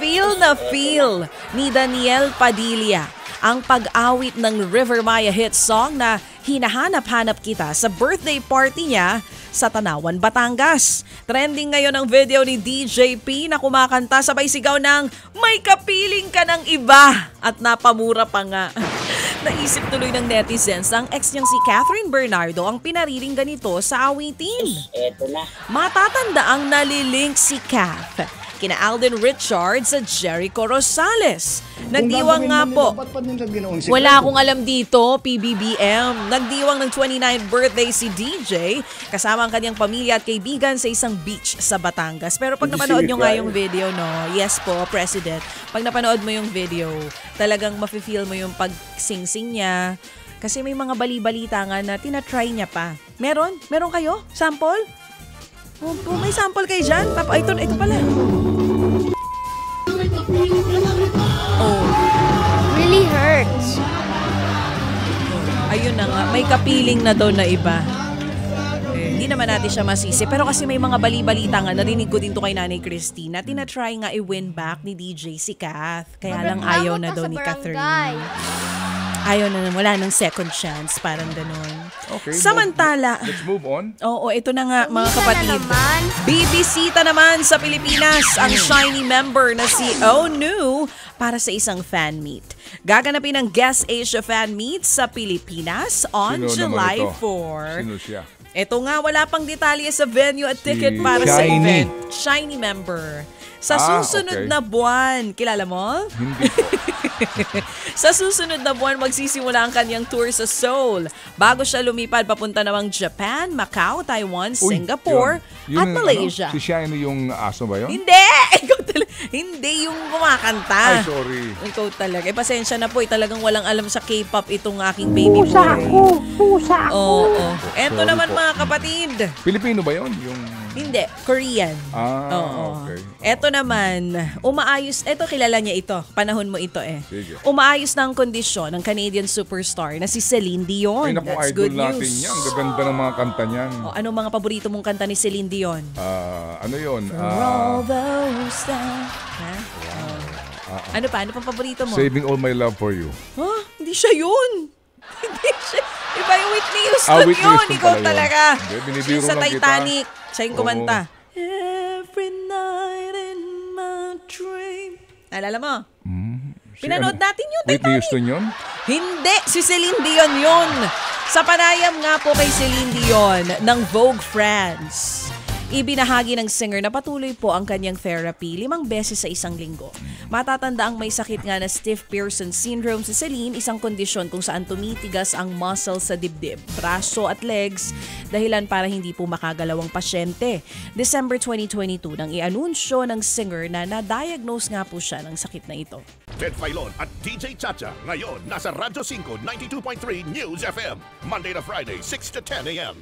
na feel ni Daniel Padilla ang pag-awit ng River Maya hit song na hinahanap-hanap kita sa birthday party niya sa Tanawan, Batangas. Trending ngayon ang video ni DJ P na kumakanta sabay sigaw ng "May kapiling ka ng iba" at napamura pa nga. Naisip tuloy ng netizens ang ex niyang si Catherine Bernardo ang pinariringgan nito sa awitin. Eto na. Matatanda ang nalilink si Kath kina Alden Richards sa Jericho Rosales. Nagdiwang nga po. Wala akong alam dito, PBBM. Nagdiwang ng 29th birthday si DJ kasama ang kanyang pamilya at kaibigan sa isang beach sa Batangas. Pero pag napanood nyo nga yung video, no? Yes po, President. Pag napanood mo yung video, talagang mafe-feel mo yung pag-sing-sing niya. Kasi may mga bali-balita nga na tinatry niya pa. Meron? Meron kayo? Sample? Oh, may sample kayo dyan? Ito pala. Oh. Really hurts. Ayun na nga, may kapiling na daw na iba. Hindi naman natin siya masisi. Pero kasi may mga bali-balita nga, narinig ko din to kay Nanay Christina, tinatry nga i-win back ni DJ si Kath. Kaya lang ayaw na daw ni Catherine. Ayaw na, wala nang second chance, parang ganun. Okay, samantala, let's move on. Oo, ito na nga mga kapatid. Bibisita naman sa Pilipinas ang shiny member na si ONU para sa isang fan meet. Gaganapin ang Guest Asia fan meet sa Pilipinas on July 4. Sino siya? Ito nga, wala pang detalye sa venue at ticket para sa event. Shiny member. Sa susunod na buwan, kilala mo? Hindi po. Sa susunod na buwan, magsisimula ang kanyang tour sa Seoul. Bago siya lumipad, papunta namang Japan, Macau, Taiwan, Singapore, at Malaysia. Si Shiny yung aso ba yun? Hindi! Hindi yung kumakanta. Ay, sorry. Ikaw talaga. Pasensya na po. Talagang walang alam sa K-pop itong aking baby boy. Pusa ako. Oo. Eto Sorry naman po. mga kapatid. Pilipino ba yun? Yung... Hindi, Korean. Okay. Eto naman, umaayos, eto kilala niya ito, panahon mo ito eh. Sige. Umaayos na ang kondisyon ng Canadian superstar na si Celine Dion. Ay, naku, That's idol good natin news. yan. Ang gaganda ng mga kanta niyan. Anong mga paborito mong kanta ni Celine Dion? Ano yun? For all those that... Ha? Ano pa? Ano pang paborito mo? Saving All My Love For You. Huh? Hindi siya yun. Hindi siya. Iba yung Whitney Houston Whitney yun. Houston Ikaw pala yun. talaga. Hindi, binibiro Siya sa lang kita. Titanic. Siya yung kumanta. Oo. Every night in my dream. Naalala mo? Pinanood natin yun, Whitney Titanic. Houston yun? Hindi, si Celine Dion yun. Sa panayam nga po kay Celine Dion ng Vogue France, ibinahagi ng singer na patuloy po ang kanyang therapy 5 beses sa isang linggo. Matatanda ang may sakit nga na stiff person syndrome si Celine, isang kondisyon kung saan tumitigas ang muscle sa dibdib, braso at legs, dahilan para hindi po makagalaw ang pasyente. December 2022 nang i-anunsyo ng singer na na-diagnose nga po siya ng sakit na ito. Ted Filon at DJ Chacha ngayon nasa Radyo 5 92.3 News FM Monday to Friday 6 to 10 a.m.